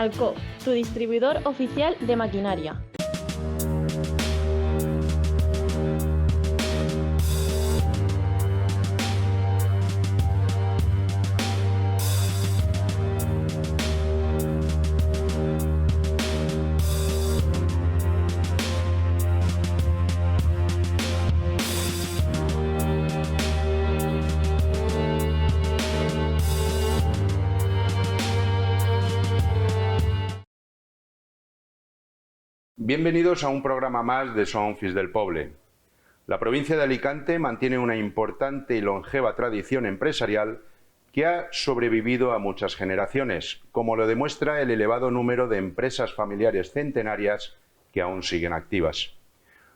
Tecmalco, tu distribuidor oficial de maquinaria. Bienvenidos a un programa más de Son Fills del Poble. La provincia de Alicante mantiene una importante y longeva tradición empresarial que ha sobrevivido a muchas generaciones, como lo demuestra el elevado número de empresas familiares centenarias que aún siguen activas.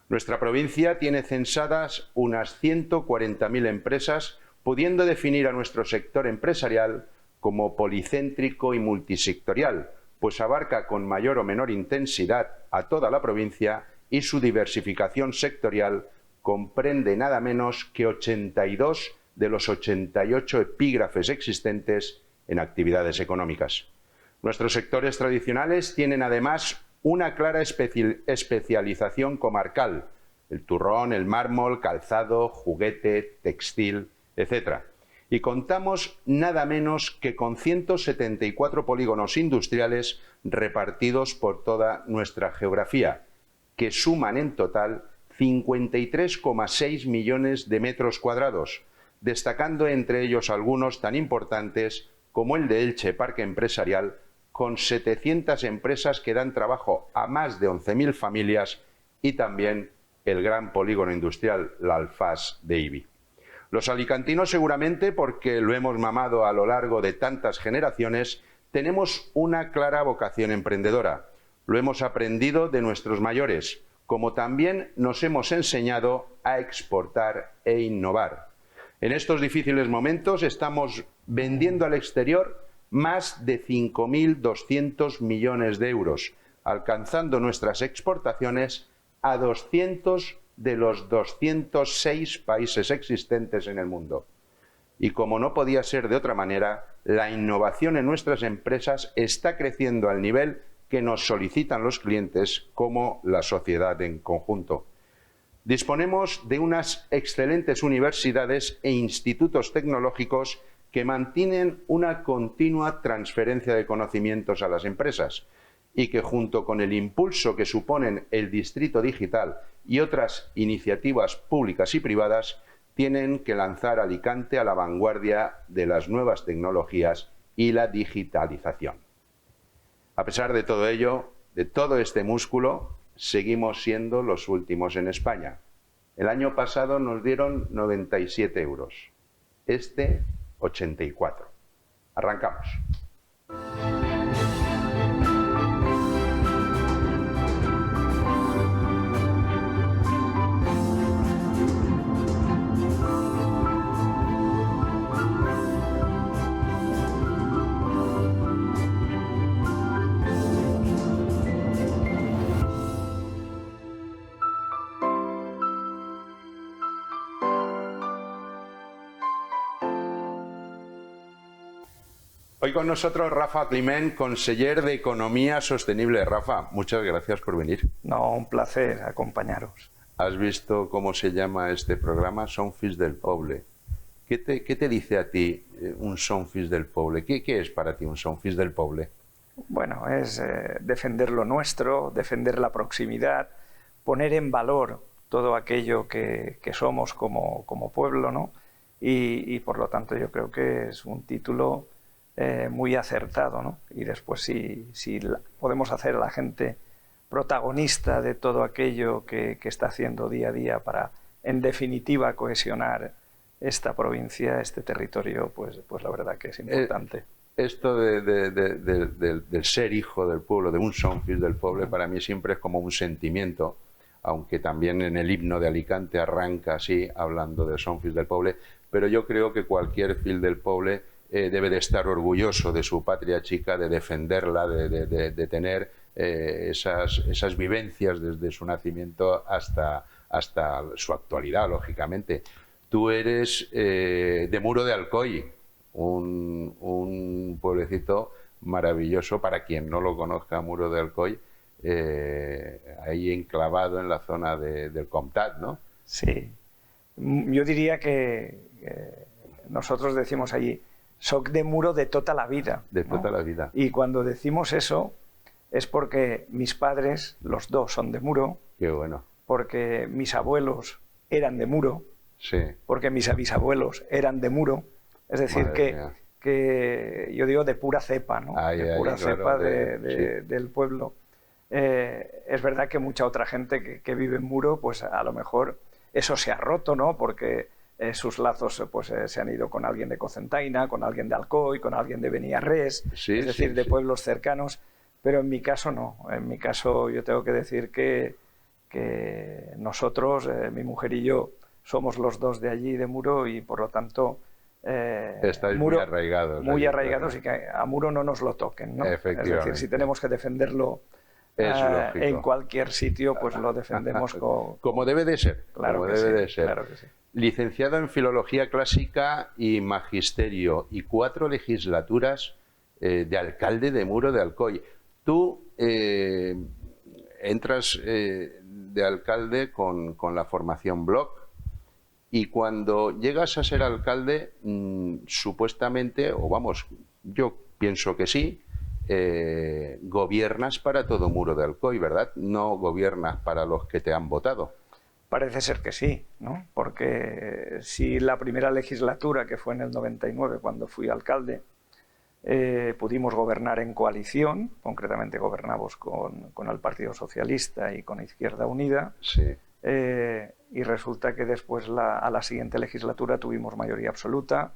Nuestra provincia tiene censadas unas 140.000 empresas, pudiendo definir a nuestro sector empresarial como policéntrico y multisectorial, pues abarca con mayor o menor intensidad a toda la provincia y su diversificación sectorial comprende nada menos que 82 de los 88 epígrafes existentes en actividades económicas. Nuestros sectores tradicionales tienen además una clara especialización comarcal: el turrón, el mármol, calzado, juguete, textil, etc. Y contamos nada menos que con 174 polígonos industriales repartidos por toda nuestra geografía, que suman en total 53,6 millones de metros cuadrados, destacando entre ellos algunos tan importantes como el de Elche Parque Empresarial, con 700 empresas que dan trabajo a más de 11.000 familias, y también el gran polígono industrial La Alfaz de Ibi. Los alicantinos, seguramente porque lo hemos mamado a lo largo de tantas generaciones, tenemos una clara vocación emprendedora. Lo hemos aprendido de nuestros mayores, como también nos hemos enseñado a exportar e innovar. En estos difíciles momentos estamos vendiendo al exterior más de 5.200 millones de euros, alcanzando nuestras exportaciones a 200 de los 206 países existentes en el mundo. Y como no podía ser de otra manera, la innovación en nuestras empresas está creciendo al nivel que nos solicitan los clientes como la sociedad en conjunto. Disponemos de unas excelentes universidades e institutos tecnológicos que mantienen una continua transferencia de conocimientos a las empresas y que, junto con el impulso que suponen el Distrito Digital y otras iniciativas públicas y privadas, tienen que lanzar a Alicante a la vanguardia de las nuevas tecnologías y la digitalización. A pesar de todo ello, de todo este músculo, seguimos siendo los últimos en España. El año pasado nos dieron 97 euros, este 84. Arrancamos. Hoy con nosotros Rafa Climent, conseller de Economía Sostenible. Rafa, muchas gracias por venir. No, un placer acompañaros. ¿Has visto cómo se llama este programa? Son Fills del Poble. ¿Qué te dice a ti un Son Fills del Poble? ¿Qué es para ti un Son Fills del Poble? Bueno, es defender lo nuestro, defender la proximidad, poner en valor todo aquello que somos como pueblo, ¿no? Y por lo tanto yo creo que es un título muy acertado, ¿no? Y después si podemos hacer a la gente protagonista de todo aquello que está haciendo día a día para, en definitiva, cohesionar esta provincia, este territorio, pues la verdad que es importante. Esto del ser hijo del pueblo, de un Son Fills del Poble, para mí siempre es como un sentimiento, aunque también en el himno de Alicante arranca así, hablando de Son Fills del Poble, pero yo creo que cualquier Fill del Poble debe de estar orgulloso de su patria chica, de defenderla, de tener esas vivencias desde su nacimiento hasta su actualidad, lógicamente. Tú eres de Muro de Alcoy, un pueblecito maravilloso para quien no lo conozca, Muro de Alcoy, ahí enclavado en la zona del Comtat, ¿no? Sí. Yo diría que nosotros decimos allí, soc de Muro de toda la vida. De ¿no? toda la vida. Y cuando decimos eso es porque mis padres, los dos, son de Muro. Qué bueno. Porque mis abuelos eran de Muro. Sí. Porque mis bisabuelos eran de Muro. Es decir, que yo digo de pura cepa, ¿no? De pura cepa del pueblo. Es verdad que mucha otra gente que vive en Muro, pues a lo mejor eso se ha roto, ¿no? Porque sus lazos pues, se han ido con alguien de Cocentaina, con alguien de Alcoy, con alguien de Beniarrés, es decir, de pueblos cercanos. Pero en mi caso no. En mi caso yo tengo que decir que nosotros, mi mujer y yo, somos los dos de allí, de Muro, y por lo tanto... estáis Muro, muy arraigados. Muy arraigados, y que a Muro no nos lo toquen, ¿no? Es decir, si tenemos que defenderlo en cualquier sitio, pues lo defendemos como debe de ser. Claro, como que debe sí, de ser. Claro que sí. Licenciado en Filología Clásica y Magisterio, y 4 legislaturas de alcalde de Muro de Alcoy. Tú entras de alcalde con la formación Bloc, y cuando llegas a ser alcalde, supuestamente, o vamos, yo pienso que sí, gobiernas para todo Muro de Alcoy, ¿verdad? No gobiernas para los que te han votado. Parece ser que sí, ¿no? Porque si la primera legislatura, que fue en el 99, cuando fui alcalde, pudimos gobernar en coalición, concretamente gobernamos con el Partido Socialista y con Izquierda Unida, sí. Y resulta que después a la siguiente legislatura tuvimos mayoría absoluta,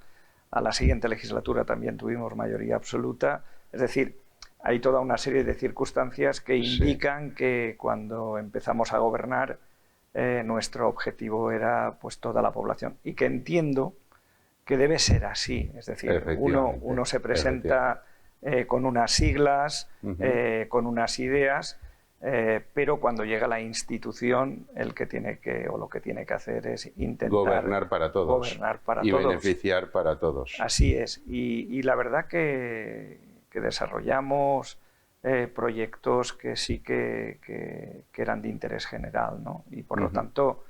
a la siguiente legislatura también tuvimos mayoría absoluta, es decir, hay toda una serie de circunstancias que indican que cuando empezamos a gobernar nuestro objetivo era pues toda la población, y que entiendo que debe ser así, es decir, uno se presenta con unas siglas, con unas ideas, pero cuando llega la institución, lo que tiene que hacer es intentar gobernar para todos y beneficiar para todos. Así es, y la verdad que desarrollamos proyectos que sí que eran de interés general, ¿no? Y por lo tanto,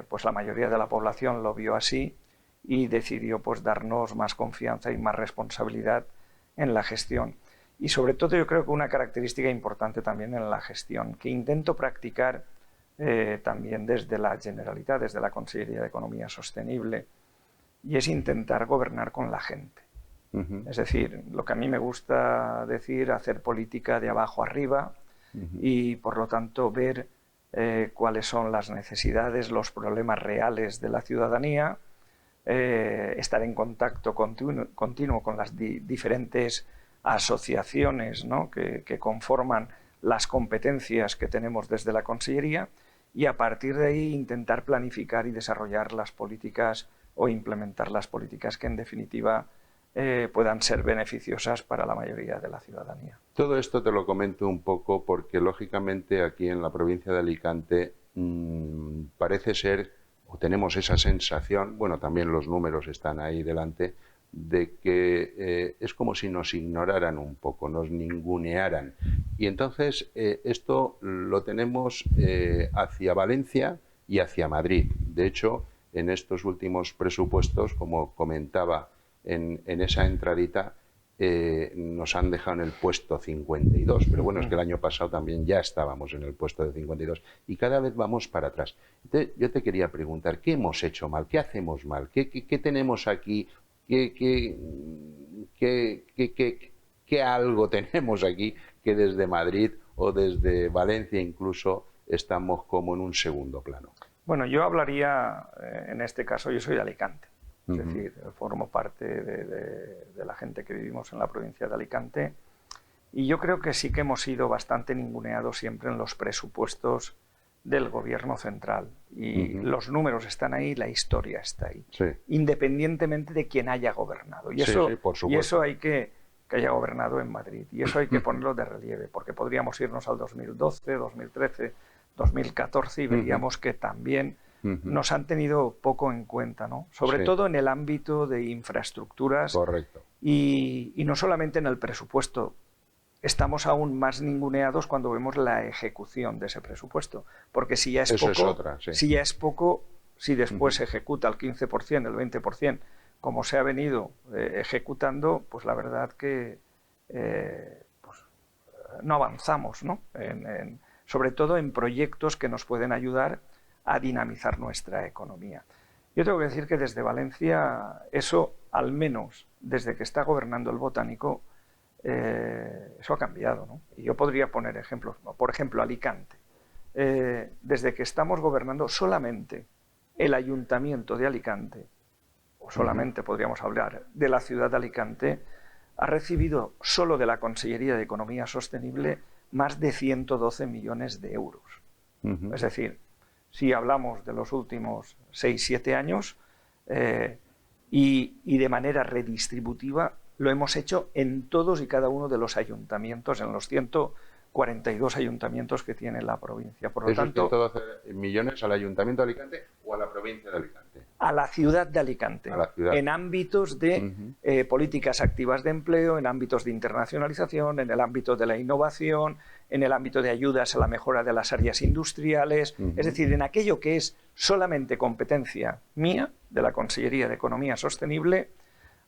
pues la mayoría de la población lo vio así y decidió pues darnos más confianza y más responsabilidad en la gestión. Y sobre todo yo creo que una característica importante también en la gestión, que intento practicar también desde la Generalitat, desde la Consellería de Economía Sostenible, y es intentar gobernar con la gente. Es decir, lo que a mí me gusta decir, hacer política de abajo arriba y por lo tanto ver cuáles son las necesidades, los problemas reales de la ciudadanía, estar en contacto continuo con las diferentes asociaciones, ¿no? que conforman las competencias que tenemos desde la Consellería, y a partir de ahí intentar planificar y desarrollar las políticas o implementar las políticas que en definitiva puedan ser beneficiosas para la mayoría de la ciudadanía. Todo esto te lo comento un poco porque lógicamente aquí en la provincia de Alicante parece ser, o tenemos esa sensación, bueno, también los números están ahí delante, de que es como si nos ignoraran un poco, nos ningunearan. Y entonces esto lo tenemos hacia Valencia y hacia Madrid. De hecho, en estos últimos presupuestos, como comentaba en esa entradita, nos han dejado en el puesto 52, pero bueno, es que el año pasado también ya estábamos en el puesto de 52 y cada vez vamos para atrás. Entonces, yo te quería preguntar, ¿qué hemos hecho mal? ¿Qué hacemos mal? ¿Qué tenemos aquí? ¿Qué algo tenemos aquí que desde Madrid o desde Valencia incluso estamos como en un segundo plano? Bueno, yo hablaría, en este caso, yo soy de Alicante. Es decir, formo parte de la gente que vivimos en la provincia de Alicante, y yo creo que sí que hemos sido bastante ninguneados siempre en los presupuestos del gobierno central. Y los números están ahí, la historia está ahí, independientemente de quién haya gobernado. Y eso hay que haya gobernado en Madrid. Y eso hay que ponerlo de relieve, porque podríamos irnos al 2012, 2013, 2014 y veríamos que también nos han tenido poco en cuenta, ¿no? Sobre todo en el ámbito de infraestructuras Y no solamente en el presupuesto, estamos aún más ninguneados cuando vemos la ejecución de ese presupuesto, porque si ya es Eso poco, es otra, sí. si después se ejecuta el 15%, el 20%, como se ha venido ejecutando, pues la verdad que pues, no avanzamos, ¿no? Sobre todo en proyectos que nos pueden ayudar a dinamizar nuestra economía. Yo tengo que decir que desde Valencia, eso, al menos desde que está gobernando el Botánico, eso ha cambiado, ¿no? Y yo podría poner ejemplos. Por ejemplo, Alicante. Desde que estamos gobernando, solamente el Ayuntamiento de Alicante, o solamente podríamos hablar de la ciudad de Alicante, ha recibido solo de la Consellería de Economía Sostenible más de 112 millones de euros. Es decir, si hablamos de los últimos 6-7 años y de manera redistributiva, lo hemos hecho en todos y cada uno de los ayuntamientos, en los 142 ayuntamientos que tiene la provincia. Por lo tanto, 112 millones al Ayuntamiento de Alicante o a la provincia de Alicante. A la ciudad de Alicante, a la ciudad. En ámbitos de políticas activas de empleo, en ámbitos de internacionalización, en el ámbito de la innovación, en el ámbito de ayudas a la mejora de las áreas industriales, es decir, en aquello que es solamente competencia mía, de la Consellería de Economía Sostenible.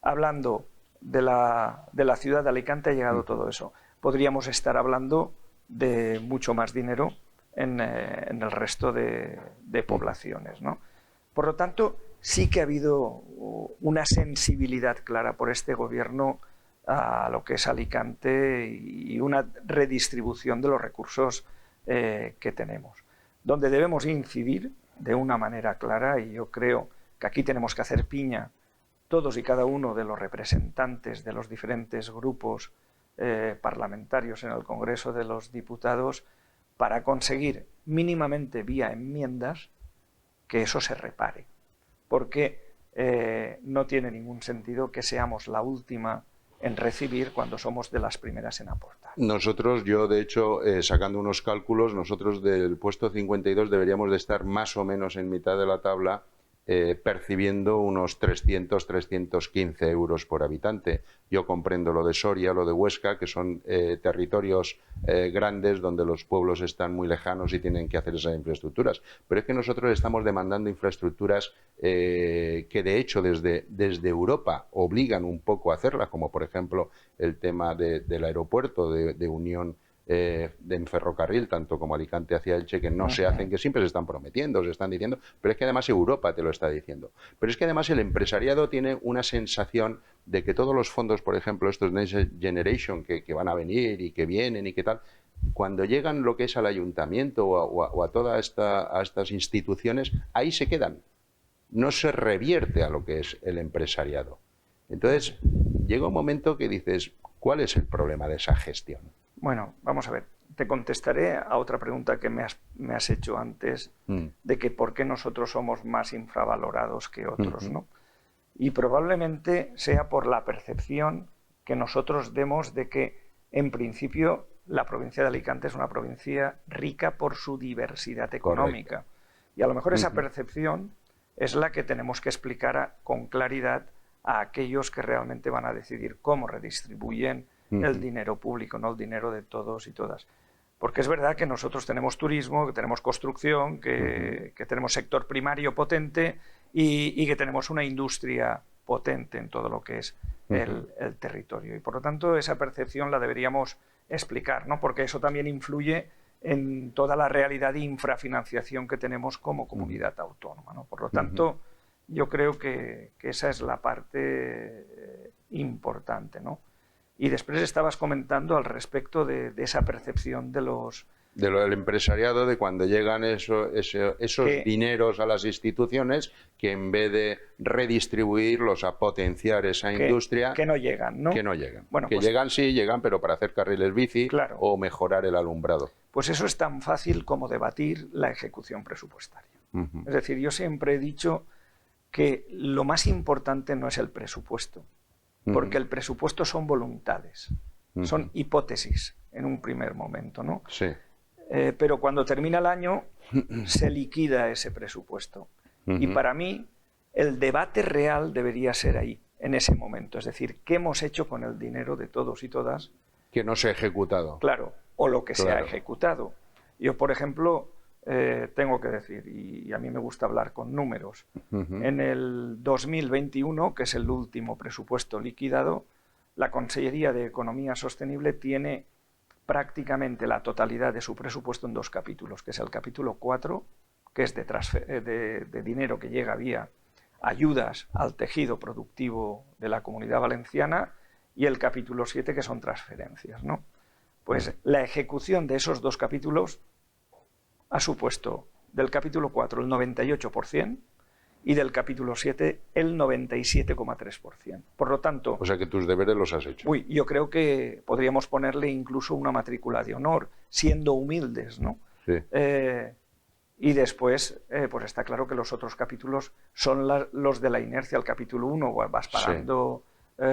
Hablando de la ciudad de Alicante ha llegado todo eso. Podríamos estar hablando de mucho más dinero en el resto de poblaciones, ¿no? Por lo tanto, sí que ha habido una sensibilidad clara por este gobierno a lo que es Alicante y una redistribución de los recursos que tenemos. Donde debemos incidir de una manera clara, y yo creo que aquí tenemos que hacer piña todos y cada uno de los representantes de los diferentes grupos parlamentarios en el Congreso de los Diputados, para conseguir mínimamente vía enmiendas que eso se repare, porque no tiene ningún sentido que seamos la última en recibir cuando somos de las primeras en aportar. Nosotros, yo de hecho, sacando unos cálculos, nosotros del puesto 52 deberíamos de estar más o menos en mitad de la tabla, percibiendo unos 300-315 euros por habitante. Yo comprendo lo de Soria, lo de Huesca, que son territorios grandes donde los pueblos están muy lejanos y tienen que hacer esas infraestructuras. Pero es que nosotros estamos demandando infraestructuras que de hecho desde Europa obligan un poco a hacerlas, como por ejemplo el tema del aeropuerto de Unión en ferrocarril, tanto como Alicante hacia Elche, que no se hacen, que siempre se están prometiendo, se están diciendo, pero es que además Europa te lo está diciendo. Pero es que además el empresariado tiene una sensación de que todos los fondos, por ejemplo, estos Next Generation que van a venir y que vienen y que tal, cuando llegan lo que es al ayuntamiento o a todas estas instituciones, ahí se quedan. No se revierte a lo que es el empresariado. Entonces, llega un momento que dices, ¿cuál es el problema de esa gestión? Bueno, vamos a ver. Te contestaré a otra pregunta que me has hecho antes, de que por qué nosotros somos más infravalorados que otros, ¿no? Y probablemente sea por la percepción que nosotros demos de que, en principio, la provincia de Alicante es una provincia rica por su diversidad económica. Correcto. Y a lo mejor esa percepción es la que tenemos que explicar con claridad a aquellos que realmente van a decidir cómo redistribuyen el dinero público, no el dinero de todos y todas. Porque es verdad que nosotros tenemos turismo, que tenemos construcción, que tenemos sector primario potente y que tenemos una industria potente en todo lo que es el territorio. Y por lo tanto esa percepción la deberíamos explicar, ¿no? Porque eso también influye en toda la realidad de infrafinanciación que tenemos como comunidad autónoma, ¿no? Por lo tanto, yo creo que esa es la parte importante, ¿no? Y después estabas comentando al respecto de esa percepción de los... De lo del empresariado, de cuando llegan esos dineros a las instituciones, que en vez de redistribuirlos a potenciar esa industria... Que no llegan, ¿no? Que no llegan. Bueno, que pues, llegan, sí, llegan, pero para hacer carriles bici, claro, o mejorar el alumbrado. Pues eso es tan fácil como debatir la ejecución presupuestaria. Es decir, yo siempre he dicho que lo más importante no es el presupuesto, porque el presupuesto son voluntades, son hipótesis en un primer momento, ¿no? Sí. Pero cuando termina el año se liquida ese presupuesto. Y para mí el debate real debería ser ahí, en ese momento. Es decir, ¿qué hemos hecho con el dinero de todos y todas? Que no se ha ejecutado. Claro, o lo que se ha Claro. ejecutado. Yo, por ejemplo, tengo que decir, y a mí me gusta hablar con números, en el 2021, que es el último presupuesto liquidado, la Consellería de Economía Sostenible tiene prácticamente la totalidad de su presupuesto en 2 capítulos, que es el capítulo 4, que es de dinero que llega vía ayudas al tejido productivo de la Comunidad Valenciana, y el capítulo 7, que son transferencias, ¿no? Pues la ejecución de esos 2 capítulos ha supuesto del capítulo 4 el 98% y del capítulo 7 el 97,3%. Por lo tanto, O sea que tus deberes los has hecho. yo creo que podríamos ponerle incluso una matrícula de honor, siendo humildes, ¿no? Sí. Y después, pues está claro que los otros capítulos son los de la inercia. El capítulo 1 vas pagando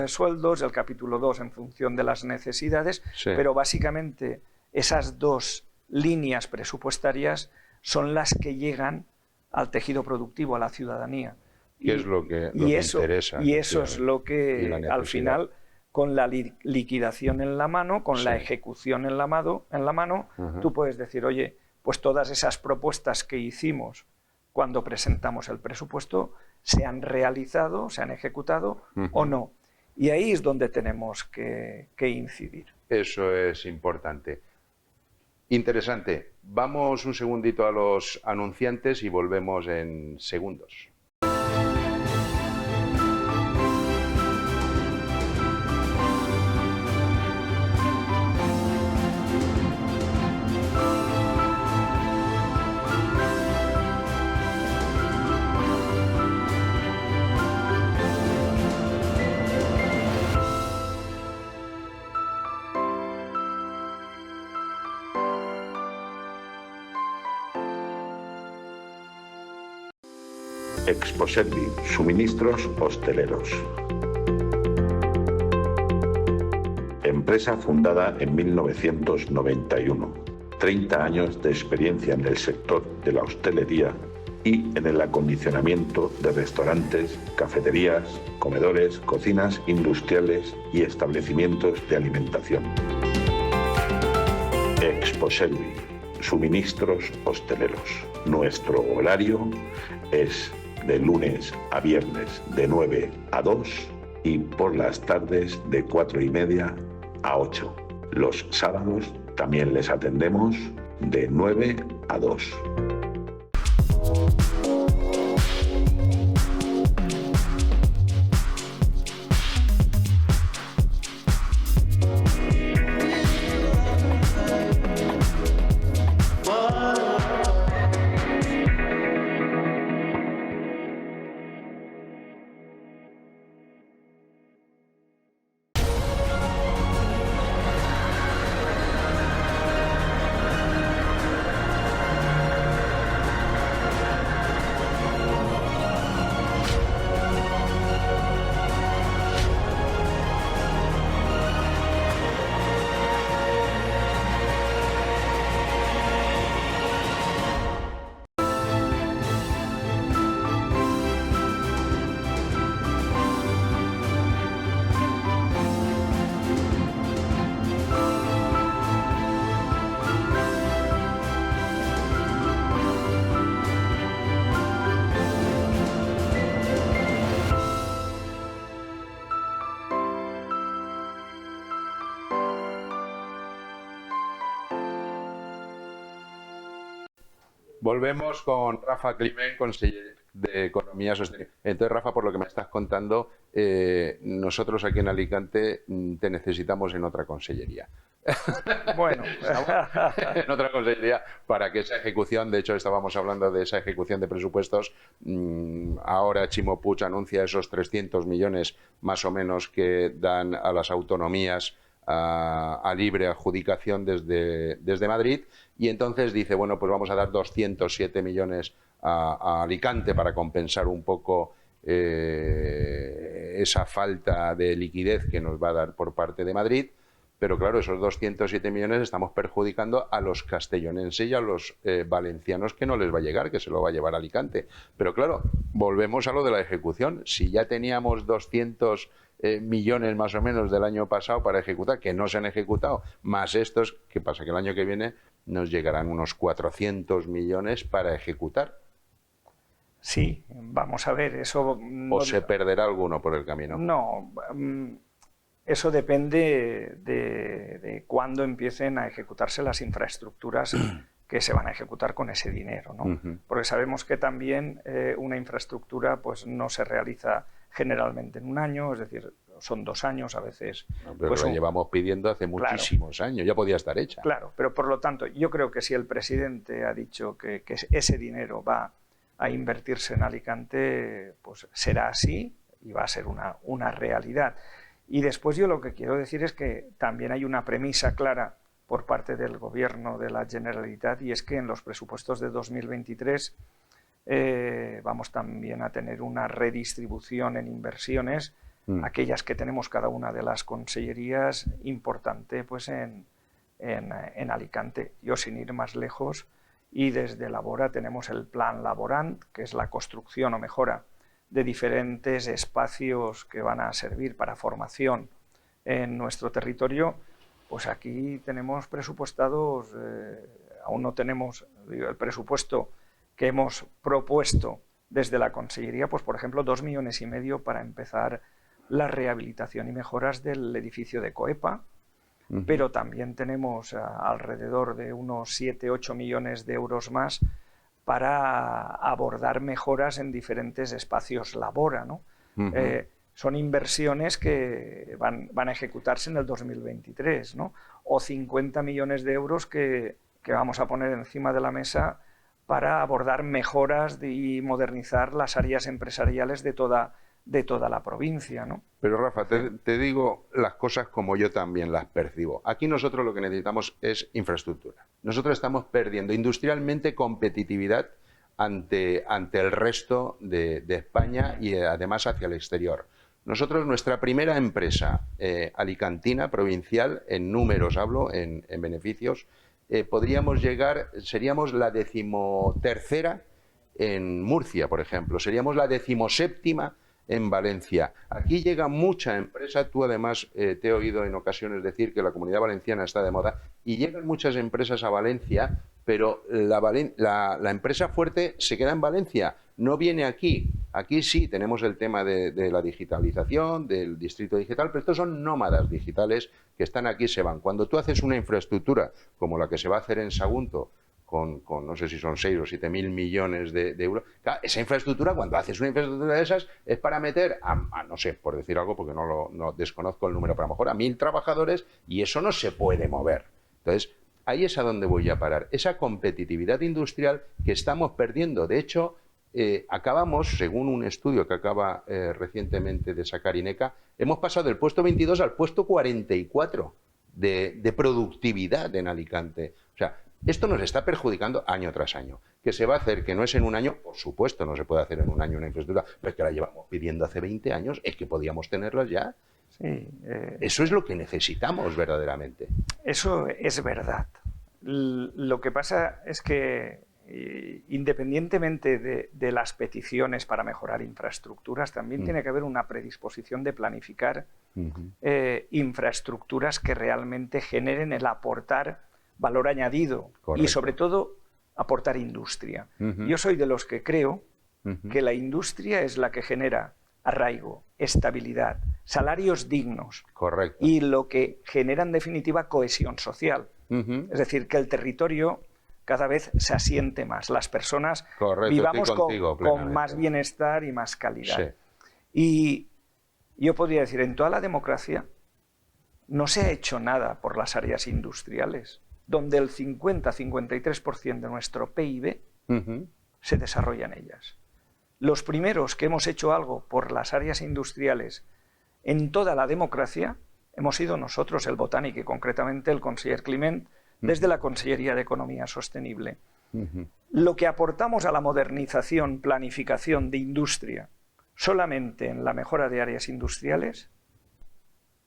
sueldos, el capítulo 2 en función de las necesidades, Sí. pero básicamente esas 2 líneas presupuestarias son las que llegan al tejido productivo, a la ciudadanía. ¿Qué es lo que eso, interesa? Y eso es lo Y que la al necesidad. final, con la liquidación en la mano, con la Sí. ejecución en la mano, Ajá. tú puedes decir, oye, pues todas esas propuestas que hicimos cuando presentamos el presupuesto se han realizado, se han ejecutado o no. Y ahí es donde tenemos que incidir. Eso es importante. Interesante. Vamos un segundito a los anunciantes y volvemos en segundos. Exposervi, suministros hosteleros. Empresa fundada en 1991. 30 años de experiencia en el sector de la hostelería y en el acondicionamiento de restaurantes, cafeterías, comedores, cocinas industriales y establecimientos de alimentación. Exposervi, suministros hosteleros. Nuestro horario es de lunes a viernes de 9 a 2 y por las tardes de 4:30 a 8. Los sábados también les atendemos de 9 a 2. Volvemos con Rafa Climent, conseller de Economía Sostenible. Entonces, Rafa, por lo que me estás contando, nosotros aquí en Alicante te necesitamos en otra consellería. Bueno, En otra consellería para que esa ejecución, de hecho estábamos hablando de esa ejecución de presupuestos, ahora Ximo Puig anuncia esos 300 millones más o menos que dan a las autonomías a libre adjudicación desde Madrid, y entonces dice, bueno, pues vamos a dar 207 millones a Alicante para compensar un poco esa falta de liquidez que nos va a dar por parte de Madrid. Pero claro, esos 207 millones estamos perjudicando a los castellonenses y a los valencianos, que no les va a llegar, que se lo va a llevar Alicante. Pero claro, volvemos a lo de la ejecución. Si ya teníamos 200 millones más o menos del año pasado para ejecutar, que no se han ejecutado, más estos, ¿qué pasa? Que el año que viene nos llegarán unos 400 millones para ejecutar. Sí, vamos a ver, eso... ¿O se perderá alguno por el camino? No, eso depende de cuándo empiecen a ejecutarse las infraestructuras que se van a ejecutar con ese dinero, ¿no? Porque sabemos que también una infraestructura pues no se realiza generalmente en un año, es decir, son 2 años a veces. No, pero pues lo llevamos pidiendo hace muchísimos años, ya podía estar hecha. Claro, pero por lo tanto, yo creo que si el presidente ha dicho que ese dinero va a invertirse en Alicante, pues será así y va a ser una realidad. Y después yo lo que quiero decir es que también hay una premisa clara por parte del Gobierno de la Generalitat, y es que en los presupuestos de 2023 vamos también a tener una redistribución en inversiones, aquellas que tenemos cada una de las consellerías, importante pues en Alicante. Yo, sin ir más lejos, y desde Labora tenemos el Plan Laborant, que es la construcción o mejora de diferentes espacios que van a servir para formación en nuestro territorio. Pues aquí tenemos presupuestados, aún no tenemos el presupuesto que hemos propuesto desde la Consellería, pues por ejemplo 2,5 millones para empezar la rehabilitación y mejoras del edificio de Coepa, pero también tenemos alrededor de unos 7-8 millones de euros más para abordar mejoras en diferentes espacios Labora, ¿no? Son inversiones que van a ejecutarse en el 2023, ¿no? O 50 millones de euros que vamos a poner encima de la mesa para abordar mejoras y modernizar las áreas empresariales de toda la provincia, ¿no? Pero Rafa, te digo las cosas como yo también las percibo. Aquí nosotros lo que necesitamos es infraestructura. Nosotros estamos perdiendo industrialmente competitividad ante el resto de España y además hacia el exterior. Nosotros, nuestra primera empresa alicantina, provincial, en números hablo, en beneficios, podríamos llegar, seríamos la 13ª en Murcia, por ejemplo, seríamos la 17ª en Valencia. Aquí llega mucha empresa, tú además te he oído en ocasiones decir que la Comunidad Valenciana está de moda, y llegan muchas empresas a Valencia, pero la empresa fuerte se queda en Valencia, no viene aquí. Aquí sí tenemos el tema de la digitalización, del distrito digital, pero estos son nómadas digitales que están aquí y se van. Cuando tú haces una infraestructura como la que se va a hacer en Sagunto, con no sé si son 6 o 7 mil millones de euros. Claro, esa infraestructura, cuando haces una infraestructura de esas, es para meter a no sé, por decir algo, porque no desconozco el número, pero a lo mejor a 1.000 trabajadores, y eso no se puede mover. Entonces, ahí es a donde voy a parar. Esa competitividad industrial que estamos perdiendo. De hecho, acabamos, según un estudio que acaba recientemente de sacar INECA, hemos pasado del puesto 22 al puesto 44 de productividad en Alicante. O sea, esto nos está perjudicando año tras año. ¿Que se va a hacer? ¿Que no es en un año? Por supuesto, no se puede hacer en un año una infraestructura, pero es que la llevamos pidiendo hace 20 años, es que podíamos tenerlas ya. Sí, eso es lo que necesitamos verdaderamente. Eso es verdad. Lo que pasa es que, independientemente de las peticiones para mejorar infraestructuras, también tiene que haber una predisposición de planificar infraestructuras que realmente generen el aportar valor añadido. Correcto. Y sobre todo aportar industria. Yo soy de los que creo que la industria es la que genera arraigo, estabilidad, salarios dignos. Correcto. Y lo que genera en definitiva cohesión social. Es decir, que el territorio cada vez se asiente más, las personas vivamos con más bienestar y más calidad. Sí. Y yo podría decir, en toda la democracia no se ha hecho nada por las áreas industriales, donde el 50-53% de nuestro PIB se desarrolla en ellas. Los primeros que hemos hecho algo por las áreas industriales en toda la democracia hemos sido nosotros, el Botánic, y concretamente el conseller Climent, desde la Consellería de Economía Sostenible. Lo que aportamos a la modernización, planificación de industria solamente en la mejora de áreas industriales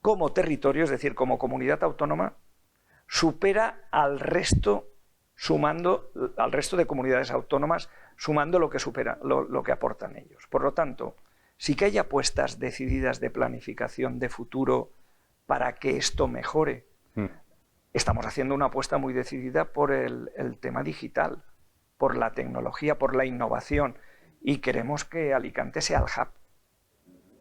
como territorio, es decir, como comunidad autónoma, supera al resto, sumando al resto de comunidades autónomas, sumando lo que supera, lo que aportan ellos. Por lo tanto, sí que hay apuestas decididas de planificación de futuro para que esto mejore. Estamos haciendo una apuesta muy decidida por el tema digital, por la tecnología, por la innovación, y queremos que Alicante sea el hub.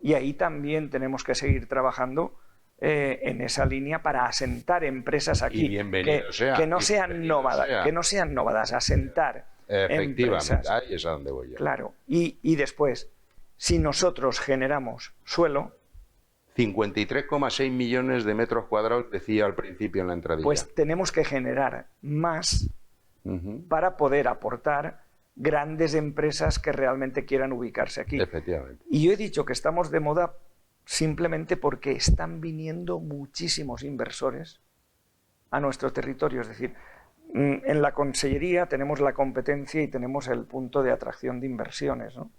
Y ahí también tenemos que seguir trabajando en esa línea para asentar empresas aquí, que no sean nómadas, asentar efectivamente, ahí es a donde voy yo. Claro, y después, si nosotros generamos suelo, 53,6 millones de metros cuadrados, decía al principio en la entradilla. Pues tenemos que generar más para poder aportar grandes empresas que realmente quieran ubicarse aquí. Efectivamente. Y yo he dicho que estamos de moda simplemente porque están viniendo muchísimos inversores a nuestro territorio. Es decir, en la Consellería tenemos la competencia y tenemos el punto de atracción de inversiones, ¿no?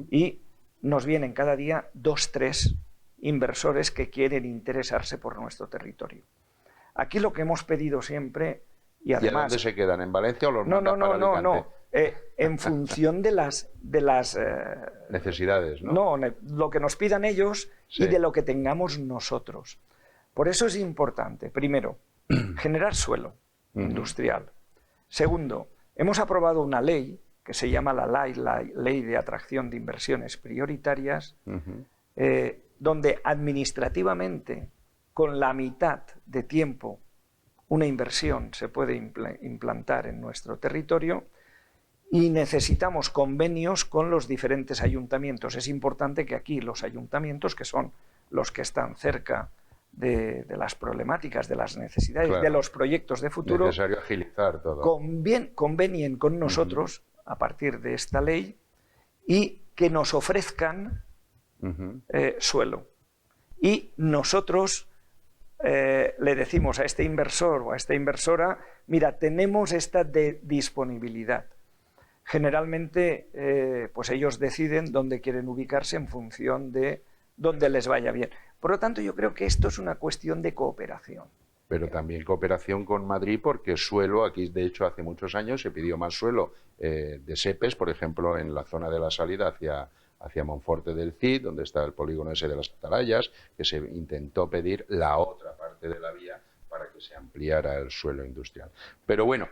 Y nos vienen cada día 2, 3 inversores que quieren interesarse por nuestro territorio. Aquí lo que hemos pedido siempre, y además... ¿Y a dónde se quedan? ¿En Valencia o los mandas para Alicante? No. En función de las necesidades, ¿no? No, lo que nos pidan ellos y de lo que tengamos nosotros. Por eso es importante, primero, generar suelo industrial. Segundo, hemos aprobado una ley que se llama la Ley de Atracción de Inversiones Prioritarias, donde administrativamente, con la mitad de tiempo, una inversión se puede implantar en nuestro territorio, y necesitamos convenios con los diferentes ayuntamientos. Es importante que aquí los ayuntamientos, que son los que están cerca de las problemáticas, de las necesidades, de los proyectos de futuro, necesario agilizar todo, convenien con nosotros a partir de esta ley y que nos ofrezcan suelo. Y nosotros le decimos a este inversor o a esta inversora, mira, tenemos esta disponibilidad. Generalmente, pues ellos deciden dónde quieren ubicarse en función de dónde les vaya bien. Por lo tanto, yo creo que esto es una cuestión de cooperación. Pero también cooperación con Madrid, porque suelo, aquí de hecho hace muchos años se pidió más suelo de SEPES, por ejemplo, en la zona de la salida hacia Monforte del Cid, donde está el polígono ese de las Atalayas, que se intentó pedir la otra parte de la vía para que se ampliara el suelo industrial. Pero bueno,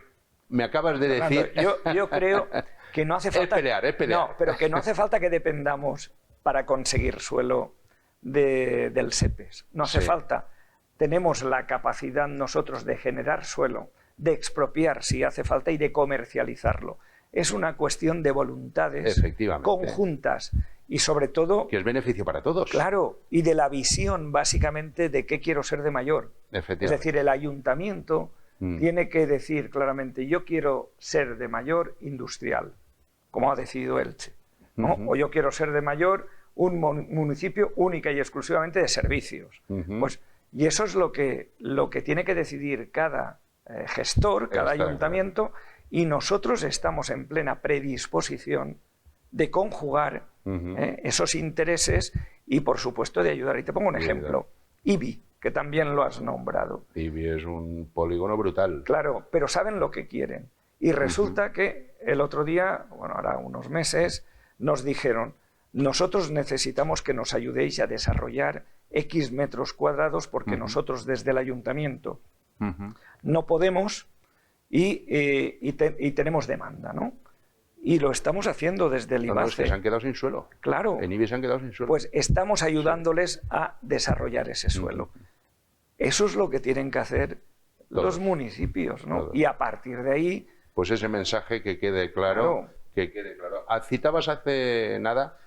me acabas de decir... Yo creo que no hace falta... Es pelear. No, pero que no hace falta que dependamos para conseguir suelo del SEPES. No hace falta. Tenemos la capacidad nosotros de generar suelo, de expropiar si hace falta y de comercializarlo. Es una cuestión de voluntades conjuntas y sobre todo... Que es beneficio para todos. Claro, y de la visión básicamente de qué quiero ser de mayor. Es decir, el ayuntamiento tiene que decir claramente, yo quiero ser de mayor industrial, como ha decidido Elche, ¿no? O yo quiero ser de mayor un municipio única y exclusivamente de servicios. Pues, y eso es lo que tiene que decidir cada gestor, cada ayuntamiento, y nosotros estamos en plena predisposición de conjugar esos intereses y, por supuesto, de ayudar. Y te pongo un ejemplo. IBI, que también lo has nombrado. IBI es un polígono brutal. Claro, pero saben lo que quieren. Y resulta que el otro día, bueno, ahora unos meses, nos dijeron, nosotros necesitamos que nos ayudéis a desarrollar X metros cuadrados porque nosotros desde el ayuntamiento no podemos y tenemos demanda, ¿no? Y lo estamos haciendo desde el IBACE. No, es que se han quedado sin suelo. Claro. En IBI se han quedado sin suelo. Pues estamos ayudándoles a desarrollar ese suelo. Eso es lo que tienen que hacer los municipios, ¿no? Y a partir de ahí... Pues ese mensaje que quede claro. Que quede claro. Citabas hace nada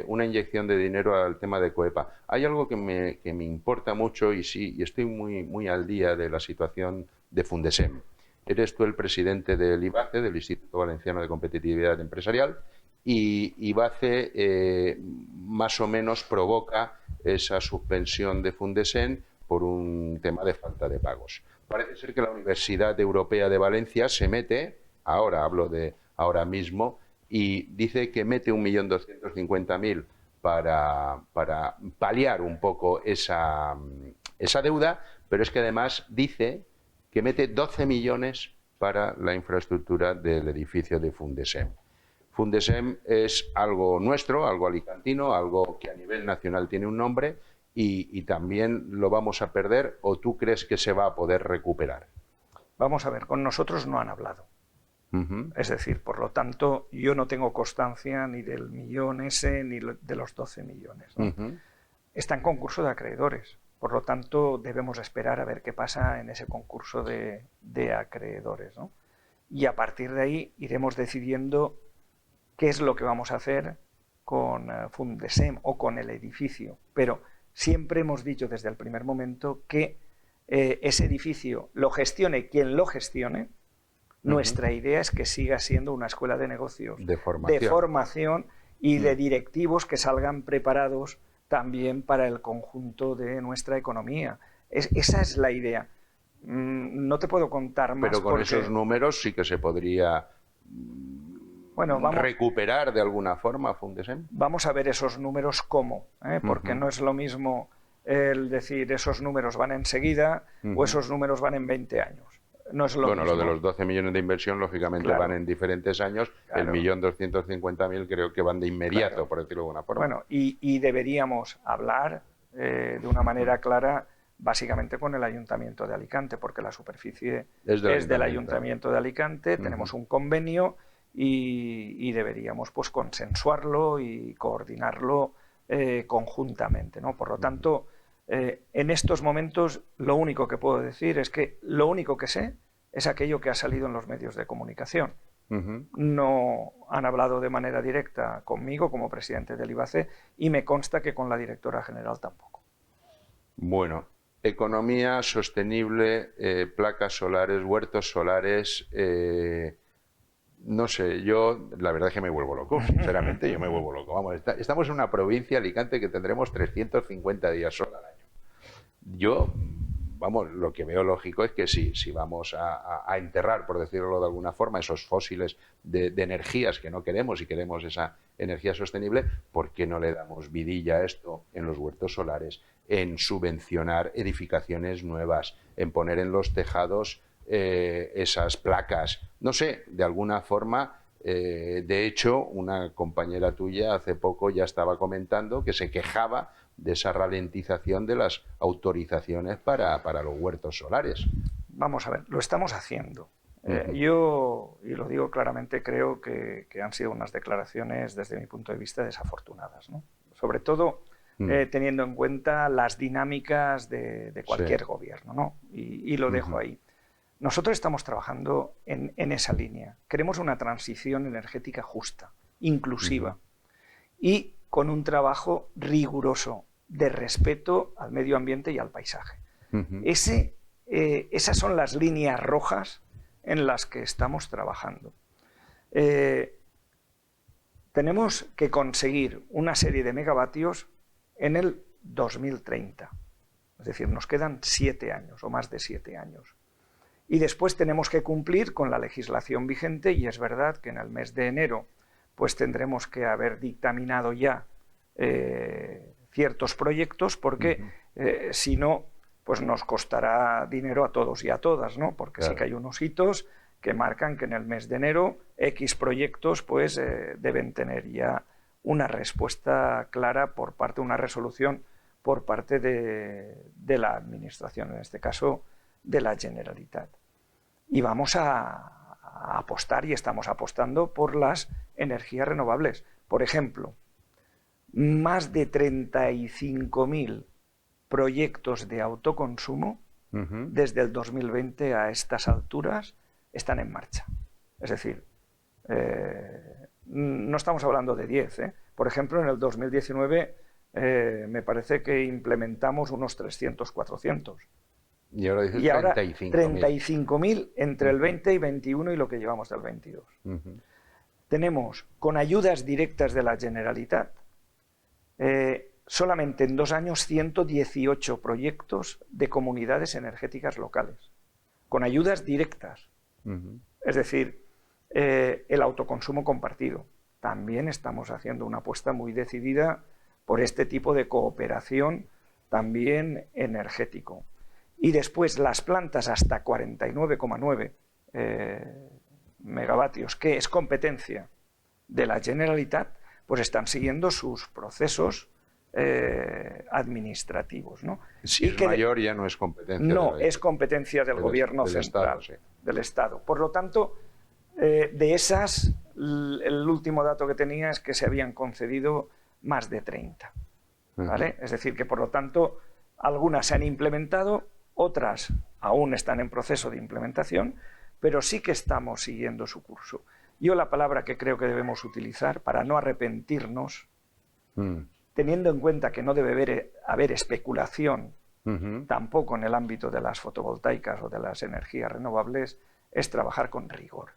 una inyección de dinero al tema de COEPA. Hay algo que me importa mucho y estoy muy al día de la situación de Fundesem. Eres tú el presidente del IBACE, del Instituto Valenciano de Competitividad Empresarial, y IBACE más o menos provoca esa suspensión de Fundesem por un tema de falta de pagos. Parece ser que la Universidad Europea de Valencia se mete, hablo de ahora mismo, y dice que mete 1.250.000 para paliar un poco esa esa deuda, pero es que además dice que mete 12 millones para la infraestructura del edificio de Fundesem. Fundesem es algo nuestro, algo alicantino, algo que a nivel nacional tiene un nombre y también lo vamos a perder, ¿o tú crees que se va a poder recuperar? Vamos a ver, con nosotros no han hablado. Es decir, por lo tanto, yo no tengo constancia ni del millón ese ni de los 12 millones, ¿no? Está en concurso de acreedores. Por lo tanto, debemos esperar a ver qué pasa en ese concurso de acreedores, ¿no? Y a partir de ahí iremos decidiendo qué es lo que vamos a hacer con Fundesem o con el edificio. Pero siempre hemos dicho desde el primer momento que ese edificio lo gestione quien lo gestione. Nuestra idea es que siga siendo una escuela de negocios, de formación y de directivos que salgan preparados también para el conjunto de nuestra economía. Esa es la idea. No te puedo contar más. Pero con esos números sí que se podría recuperar de alguna forma Fundesem. Vamos a ver esos números cómo, porque no es lo mismo el decir esos números van enseguida o esos números van en 20 años. No es lo mismo. Lo de los 12 millones de inversión, lógicamente, van en diferentes años. El 1.250.000 creo que van de inmediato, por decirlo de alguna forma. Bueno, y deberíamos hablar de una manera clara, básicamente con el Ayuntamiento de Alicante, porque la superficie es del Ayuntamiento de Alicante, tenemos un convenio y deberíamos pues consensuarlo y coordinarlo conjuntamente, ¿no? Por lo tanto, en estos momentos lo único que puedo decir es que lo único que sé es aquello que ha salido en los medios de comunicación. No han hablado de manera directa conmigo como presidente del IBACE y me consta que con la directora general tampoco. Bueno, economía sostenible, placas solares, huertos solares, no sé, yo la verdad es que me vuelvo loco, sinceramente yo me vuelvo loco. Vamos, estamos en una provincia, Alicante, que tendremos 350 días sol al año. Yo, vamos, lo que veo lógico es que si vamos a enterrar, por decirlo de alguna forma, esos fósiles de energías que no queremos y queremos esa energía sostenible, ¿por qué no le damos vidilla a esto en los huertos solares, en subvencionar edificaciones nuevas, en poner en los tejados esas placas? No sé, de alguna forma, de hecho, una compañera tuya hace poco ya estaba comentando que se quejaba de esa ralentización de las autorizaciones para los huertos solares. Vamos a ver, lo estamos haciendo. Yo, y lo digo claramente, creo que han sido unas declaraciones, desde mi punto de vista, desafortunadas, ¿no? Sobre todo teniendo en cuenta las dinámicas de cualquier gobierno, ¿no? Y lo dejo ahí. Nosotros estamos trabajando en esa línea. Queremos una transición energética justa, inclusiva y con un trabajo riguroso de respeto al medio ambiente y al paisaje. Esas son las líneas rojas en las que estamos trabajando. Tenemos que conseguir una serie de megavatios en el 2030. Es decir, nos quedan 7 años o más de 7 años. Y después tenemos que cumplir con la legislación vigente y es verdad que en el mes de enero pues tendremos que haber dictaminado ya ciertos proyectos porque si no pues nos costará dinero a todos y a todas, ¿no? Porque sí que hay unos hitos que marcan que en el mes de enero X proyectos pues deben tener ya una respuesta clara por parte, una resolución por parte de la Administración, en este caso de la Generalitat. Y vamos a apostar y estamos apostando por las energías renovables. Por ejemplo, más de 35.000 proyectos de autoconsumo desde el 2020 a estas alturas están en marcha. Es decir, no estamos hablando de 10. Por ejemplo, en el 2019 me parece que implementamos unos 300, 400. Y ahora dices 35.000 entre el 20 y 21 y lo que llevamos del 22. Tenemos, con ayudas directas de la Generalitat, solamente en 2 años 118 proyectos de comunidades energéticas locales, con ayudas directas. Es decir, el autoconsumo compartido. También estamos haciendo una apuesta muy decidida por este tipo de cooperación también energético. Y después las plantas hasta 49,9 megavatios, que es competencia de la Generalitat, pues están siguiendo sus procesos administrativos, ¿no? Si es mayor, ya no es competencia. No, es competencia del gobierno central, del Estado. Por lo tanto, de esas, el último dato que tenía es que se habían concedido más de 30. ¿Vale? Es decir, que por lo tanto, algunas se han implementado, otras aún están en proceso de implementación, pero sí que estamos siguiendo su curso. Yo la palabra que creo que debemos utilizar para no arrepentirnos, teniendo en cuenta que no debe haber especulación tampoco en el ámbito de las fotovoltaicas o de las energías renovables, es trabajar con rigor.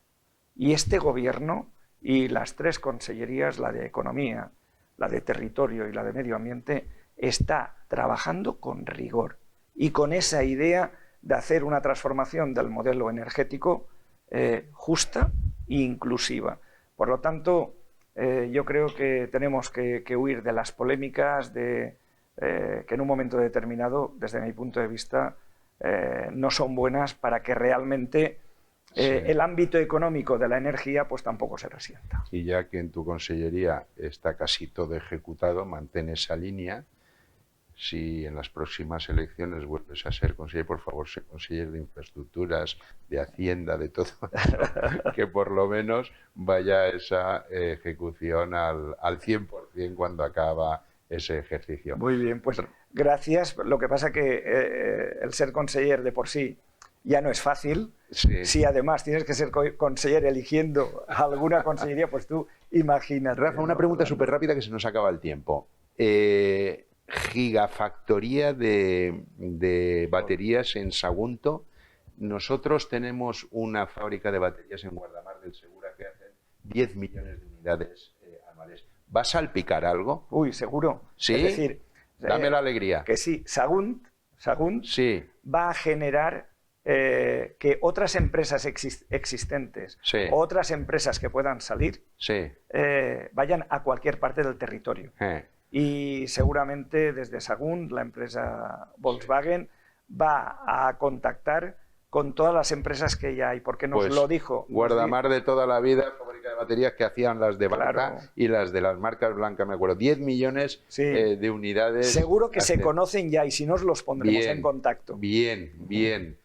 Y este gobierno y las tres consellerías, la de Economía, la de Territorio y la de Medio Ambiente, está trabajando con rigor y con esa idea de hacer una transformación del modelo energético justa e inclusiva. Por lo tanto, yo creo que tenemos que huir de las polémicas que en un momento determinado, desde mi punto de vista, no son buenas para que realmente el ámbito económico de la energía pues tampoco se resienta. Y ya que en tu consellería está casi todo ejecutado, mantén esa línea. Si en las próximas elecciones vuelves a ser consejero, por favor, sé consejero de infraestructuras, de Hacienda, de todo, que por lo menos vaya esa ejecución al 100% cuando acaba ese ejercicio. Muy bien, pues gracias. Lo que pasa que el ser consejero de por sí ya no es fácil. Sí. Si además tienes que ser consejero eligiendo alguna consellería, pues tú imagínate. Rafa, una pregunta súper rápida que se nos acaba el tiempo. Gigafactoría de baterías en Sagunto. Nosotros tenemos una fábrica de baterías en Guardamar del Segura que hacen 10 millones de unidades anuales. ¿Va a salpicar algo? Uy, seguro. ¿Sí? Es decir, dame la alegría. Que sí, Sagunt sí. va a generar que otras empresas existentes, sí. otras empresas que puedan salir, sí. vayan a cualquier parte del territorio. Y seguramente desde Sagunt, la empresa Volkswagen, va a contactar con todas las empresas que ya hay, porque nos pues lo dijo. Guardamar de toda la vida, fábrica de baterías que hacían las de Blanca, claro, y las de las marcas blancas, me acuerdo. 10 millones sí. De unidades. Seguro que se conocen ya y si no, los pondremos en contacto. Bien, bien.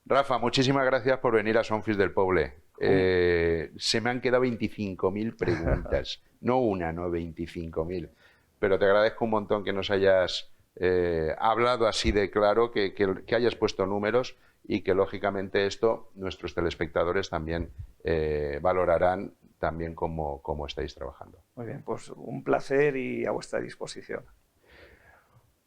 Rafa, muchísimas gracias por venir a Sonfis del Poble. Se me han quedado 25.000 preguntas. No una, no 25.000. Pero te agradezco un montón que nos hayas hablado así de claro, que hayas puesto números y que lógicamente esto nuestros telespectadores también valorarán también cómo estáis trabajando. Muy bien, pues un placer y a vuestra disposición.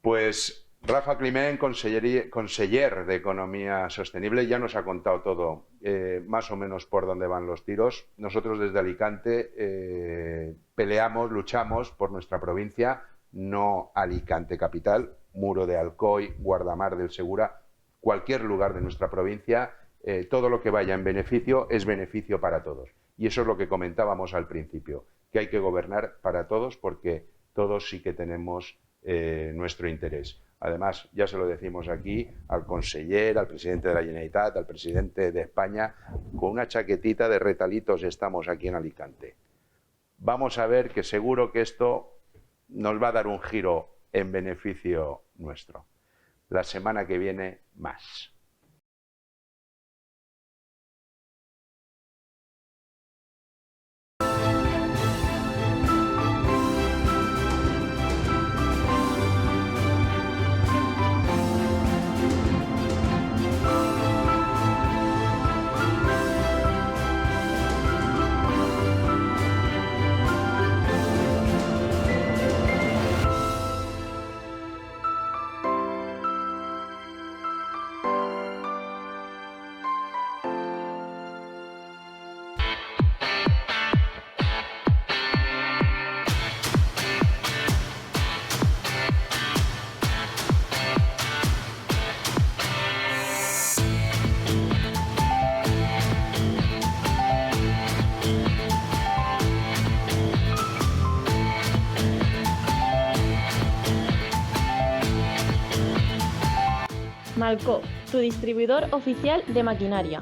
Pues Rafa Climent, conseller de Economía Sostenible, ya nos ha contado todo, más o menos por dónde van los tiros. Nosotros desde Alicante peleamos, luchamos por nuestra provincia, no Alicante capital, Muro de Alcoy, Guardamar del Segura, cualquier lugar de nuestra provincia, todo lo que vaya en beneficio es beneficio para todos. Y eso es lo que comentábamos al principio, que hay que gobernar para todos porque todos sí que tenemos nuestro interés. Además, ya se lo decimos aquí al conseller, al presidente de la Generalitat, al presidente de España, con una chaquetita de retalitos estamos aquí en Alicante. Vamos a ver que seguro que esto nos va a dar un giro en beneficio nuestro. La semana que viene, más. Canalco, tu distribuidor oficial de maquinaria.